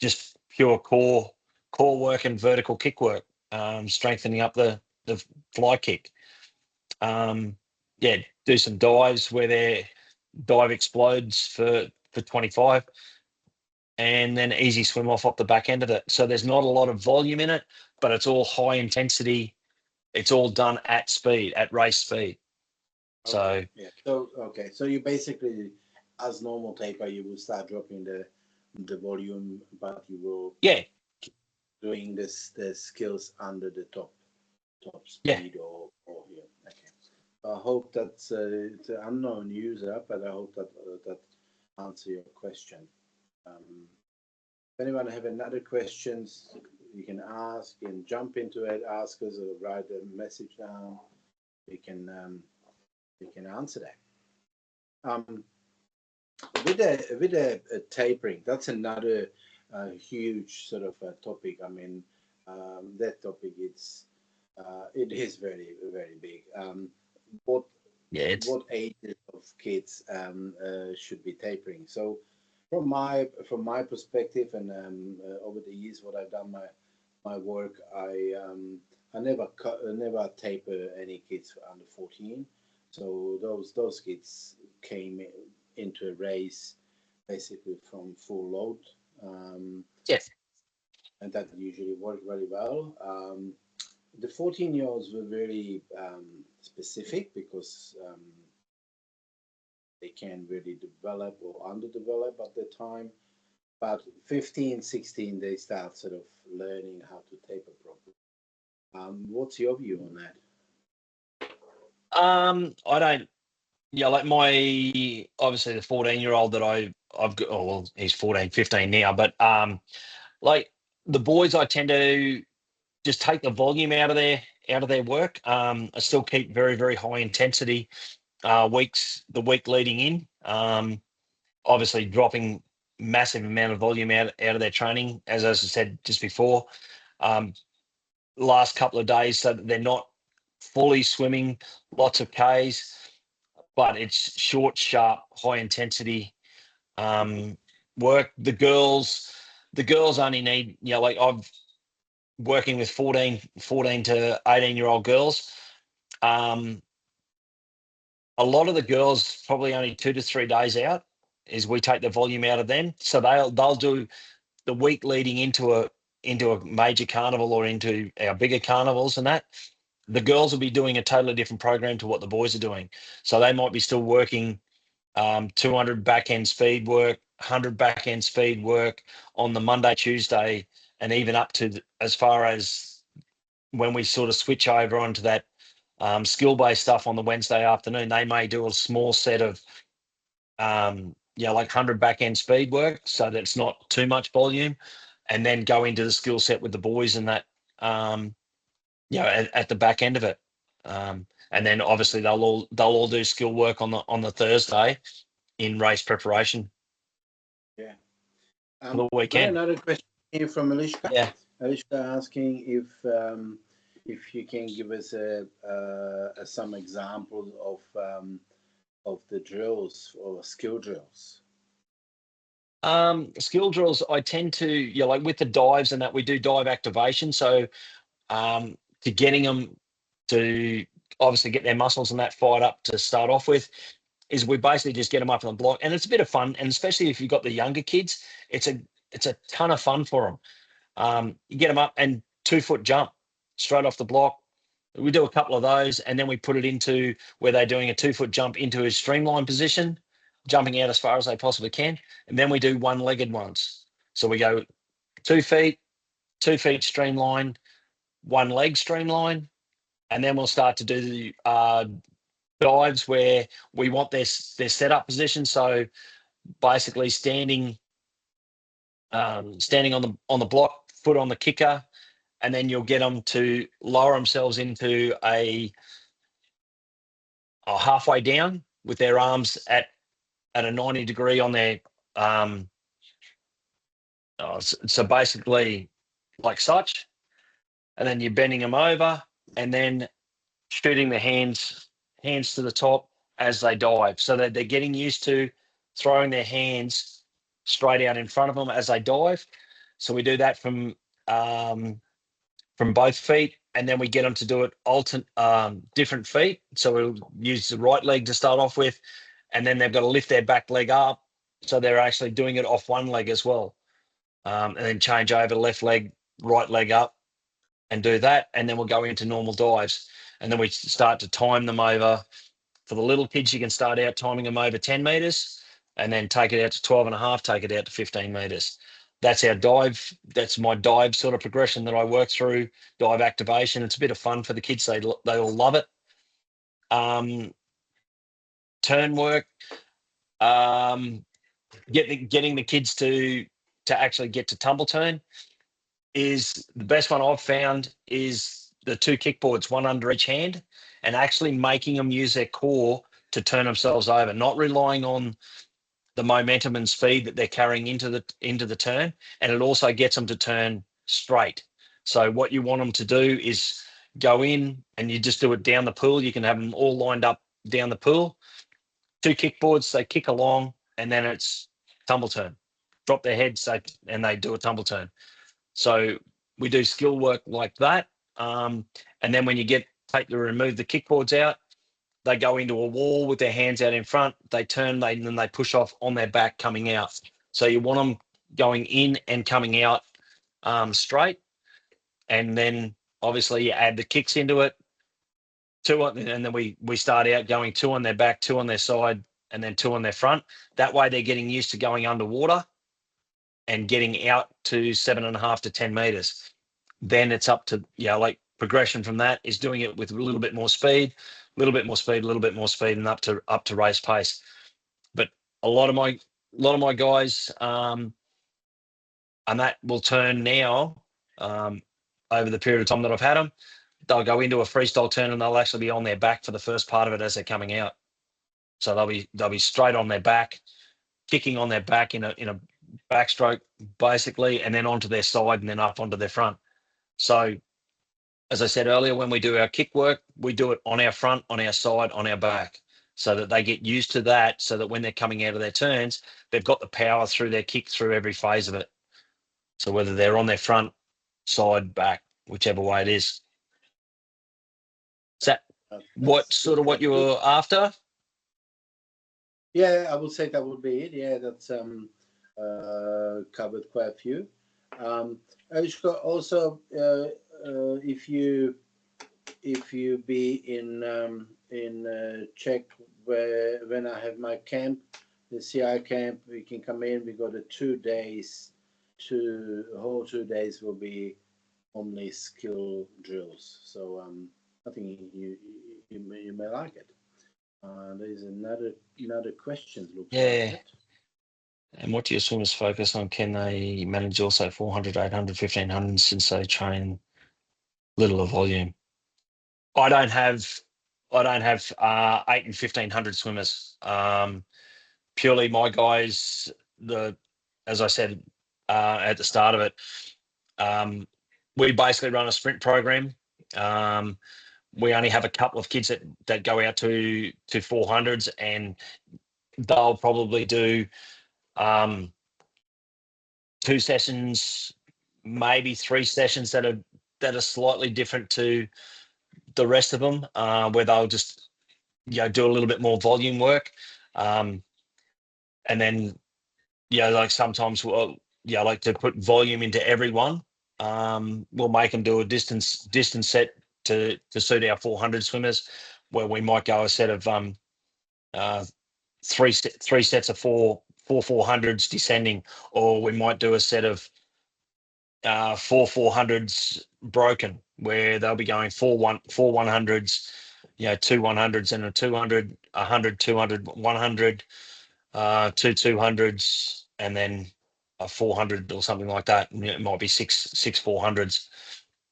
just pure core work and vertical kick work, strengthening up the fly kick. Do some dives where their dive explodes for 25, and then easy swim off the back end of it. So there's not a lot of volume in it, but it's all high intensity. It's all done at speed, at race speed. Okay. So you basically, as normal taper, you will start dropping the volume, but you will doing the skills under the top speed or okay. I hope that's it's an unknown user, but I hope that answer your question. If anyone have another questions, you can ask and jump into it, ask us, or write a message down. We can answer that. With a tapering, that's another huge sort of topic. I mean, that topic it is very very big. What what ages of kids should be tapering? So, from my perspective, and over the years, what I've done my work, I never taper any kids under 14. So those kids came into a race basically from full load. Yes. And that usually worked very well. The 14-year-olds were very specific because they can't really develop or underdevelop at the time. But 15, 16, they start sort of learning how to taper properly. What's your view on that? I don't. Yeah, like my obviously the 14-year-old that I've got. Oh well, he's 14, 15 now. But like the boys, I tend to just take the volume out of their work. I still keep very very high intensity the week leading in. Obviously dropping massive amount of volume out of their training, as I said just before. Last couple of days, so that they're not fully swimming lots of Ks, but it's short, sharp, high intensity work. The girls only need, like I've working with 14 to 18-year-old girls. A lot of the girls probably only 2 to 3 days out is we take the volume out of them. So they'll do the week leading into a major carnival or into our bigger carnivals and that. The girls will be doing a totally different program to what the boys are doing. So they might be still working 200 back end speed work, 100 back end speed work on the Monday, Tuesday, and even up to as far as when we sort of switch over onto that skill-based stuff on the Wednesday afternoon. They may do a small set of like 100 back end speed work so that it's not too much volume, and then go into the skill set with the boys and that at the back end of it. And then obviously they'll all do skill work on the Thursday in race preparation. Yeah. For the weekend. Another question here from Alishka. Yeah. Alishka asking if you can give us some examples of the drills or skill drills. Skill drills, I tend to, like with the dives and that, we do dive activation. So to getting them to obviously get their muscles and that fired up to start off with, is we basically just get them up on the block, and it's a bit of fun. And especially if you've got the younger kids, it's a ton of fun for them. You get them up and 2-foot jump straight off the block. We do a couple of those, and then we put it into where they're doing a 2-foot jump into a streamline position, jumping out as far as they possibly can. And then we do one-legged ones. So we go 2 feet, 2 feet streamline, one leg streamline, and then we'll start to do the dives where we want their setup position. So basically standing on the block, foot on the kicker, and then you'll get them to lower themselves into a halfway down with their arms at a 90 degree on their so basically like such, and then you're bending them over and then shooting the hands to the top as they dive, so that they're getting used to throwing their hands straight out in front of them as they dive. So we do that from both feet, and then we get them to do it different feet. So we'll use the right leg to start off with, and then they've got to lift their back leg up, so they're actually doing it off one leg as well, and then change over left leg, right leg up, and do that, and then we'll go into normal dives, and then we start to time them over. For the little kids, you can start out timing them over 10 meters, and then take it out to 12 and a half, take it out to 15 meters. That's our dive. That's my dive sort of progression that I work through, dive activation. It's a bit of fun for the kids. They all love it. Turn work, getting the kids to actually get to tumble turn is the best one I've found, is the 2 kickboards, one under each hand, and actually making them use their core turn themselves over, not relying on the momentum and speed that they're carrying into the turn, and it also gets them to turn straight. So what you want them to do is go in and you just do it down the pool. You can have them all lined up down the pool, 2 kickboards, they kick along, and then it's tumble turn. Drop their heads, and they do a tumble turn. So we do skill work like that. And then when you remove the kickboards out, they go into a wall with their hands out in front, they turn, and then they push off on their back coming out. So you want them going in and coming out straight. And then obviously you add the kicks into it, 2 on, and then we start out going 2 on their back, 2 on their side, and then 2 on their front. That way they're getting used to going underwater and getting out to 7.5 to 10 meters. Then it's up to, like progression from that is doing it with a little bit more speed, a little bit more speed, a little bit more speed, and up to race pace. But a lot of my guys, and that will turn now over the period of time that I've had them. They'll go into a freestyle turn and they'll actually be on their back for the first part of it as they're coming out. So they'll be straight on their back, kicking on their back in a backstroke basically, and then onto their side and then up onto their front. So as I said earlier, when we do our kick work, we do it on our front, on our side, on our back, so that they get used to that, so that when they're coming out of their turns, they've got the power through their kick through every phase of it. So whether they're on their front, side, back, whichever way it is. Is that what you were after? Yeah, I would say that would be it. Yeah, that's covered quite a few. Also, if you be in Czech, when I have my camp, the CI camp, we can come in. We got 2 days. Whole 2 days will be only skill drills. So I think you may like it. There's another question. Yeah. And what do your swimmers focus on? Can they manage also 400, 800, 1500 since they train little of volume? I don't have 8 and 1500 swimmers. Purely my guys, as I said at the start of it, we basically run a sprint program. We only have a couple of kids that go out to 400s, and they'll probably do 2 sessions, maybe 3 sessions that are slightly different to the rest of them, where they'll just do a little bit more volume work, and then like sometimes we'll like to put volume into everyone. We'll make them do a distance set to suit our 400 swimmers, where we might go a set of 3 sets of 4 400s descending, or we might do a set of 4 400s broken, where they'll be going 4 100s, 2 100s and a 200, 100, 200, 100, 2 200s, and then a 400 or something like that. It might be six 400s,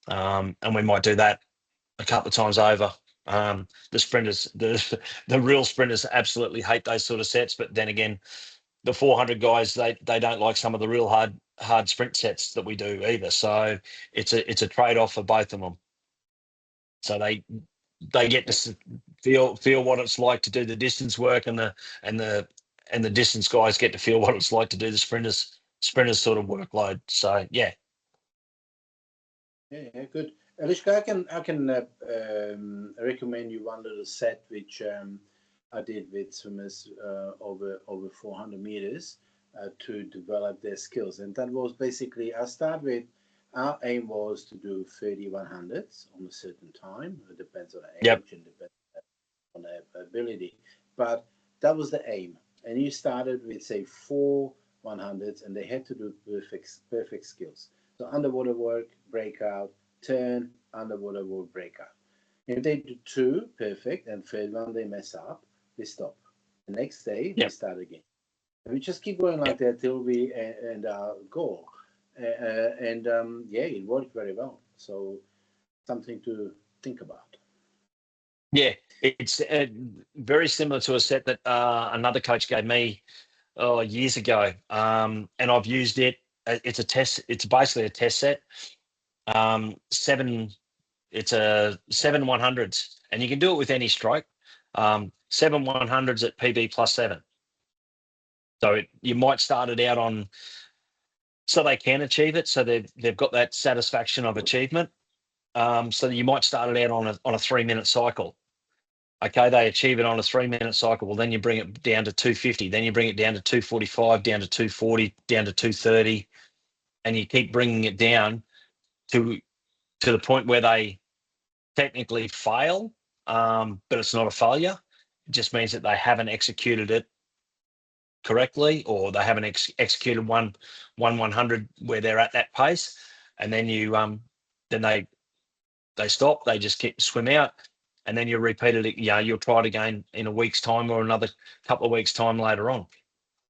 and we might do that a couple of times over. The sprinters, the real sprinters, absolutely hate those sort of sets. But then again, the 400 guys, they don't like some of the real hard sprint sets that we do either. So it's a trade off for both of them. So they get to feel what it's like to do the distance work, and the distance guys get to feel what it's like to do the sprinters sort of workload. So yeah. Yeah, good. Eliška, I can recommend you one little set which I did with swimmers over 400 meters to develop their skills, and that was basically our aim was to do 30 100s on a certain time. It depends on the age and depends on their ability, but that was the aim. And you started with say 4 100s, and they had to do perfect skills. So underwater work, breakout, turn, underwater work, breakout. If they do 2 perfect and third one they mess up, they stop. The next day they start again. And we just keep going like that till we end our goal. It worked very well. So something to think about. Yeah, it's very similar to a set that another coach gave me years ago, and I've used it. It's a test. It's basically a test set. It's a 7 100s, and you can do it with any stroke. 7 100s at PB plus 7. So you might start it out on, so they can achieve it. So they've got that satisfaction of achievement. So you might start it out on a 3-minute cycle. Okay, they achieve it on a 3-minute cycle. Well, then you bring it down to 250. Then you bring it down to 245, down to 240, down to 230, and you keep bringing it down to the point where they technically fail, but it's not a failure. It just means that they haven't executed it correctly, or they haven't executed one 100 where they're at that pace, and then you then they stop. They just swim out. And then you repeat it. You'll try it again in a week's time or another couple of weeks' time later on.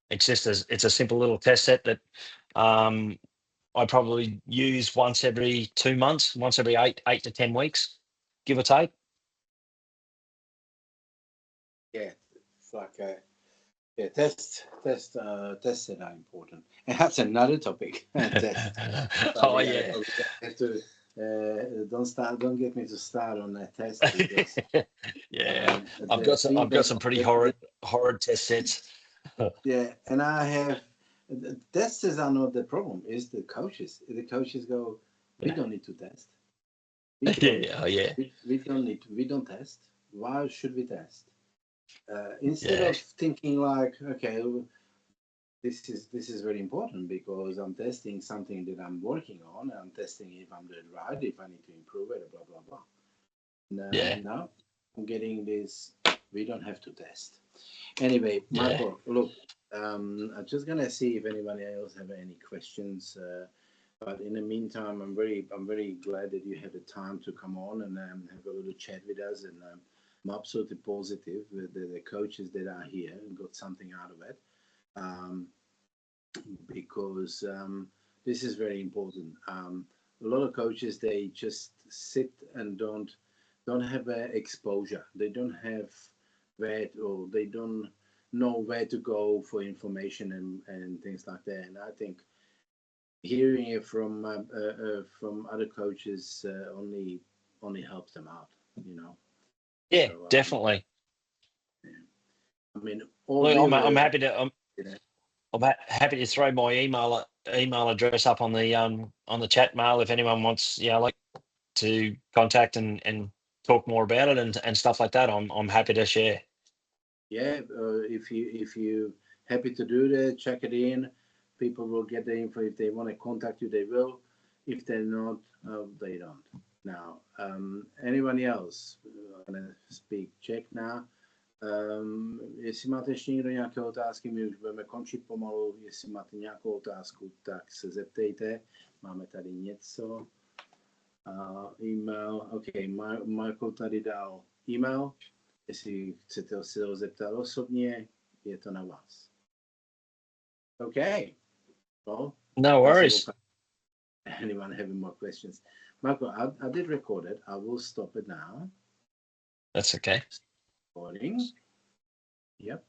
It's just it's a simple little test set that I probably use once every 2 months, once every 8 to 10 weeks, give or take. Yeah, it's like tests are important, and that's another topic. Test. Oh yeah. I have to, don't get me to start on that test, because yeah, I've got some pretty horrid test sets. Yeah, and I have, tests are not the problem. It's the coaches. The coaches go, we don't need to test. We don't test. Why should we test? Instead of thinking like, okay, this is very important because I'm testing something that I'm working on. I'm testing if I'm doing it right, if I need to improve it, blah blah blah. Now I'm getting this. We don't have to test. Anyway, Marco, look, I'm just gonna see if anybody else have any questions. But in the meantime, I'm very glad that you had the time to come on and have a little chat with us. And I'm absolutely positive that the coaches that are here got something out of it, because this is very important. A lot of coaches, they just sit and don't have exposure. They don't have that, or they don't know where to go for information and things like that. And I think hearing it from other coaches only helps them out, Yeah, so, definitely. I mean, I'm happy to I'm happy to throw my email address up on the chat mail if anyone wants like to contact and talk more about it and stuff like that. I'm happy to share. Yeah, if you happy to do that, check it in. People will get the info. If they want to contact you, they will. If they're not, they don't. Now, anyone else? I'm gonna speak Czech now. Jestli máte ještě někdo nějaké otázky, my už budeme končit pomalu. Jestli máte nějakou otázku, tak se zeptejte. Máme tady něco. E-mail. OK, Michael tady dal e-mail. Jestli chcete se ho zeptat osobně, je to na vás. Okay. Well, no worries. Anyone having more questions? Michael, I did record it. I will stop it now. That's okay. Recording. Yep.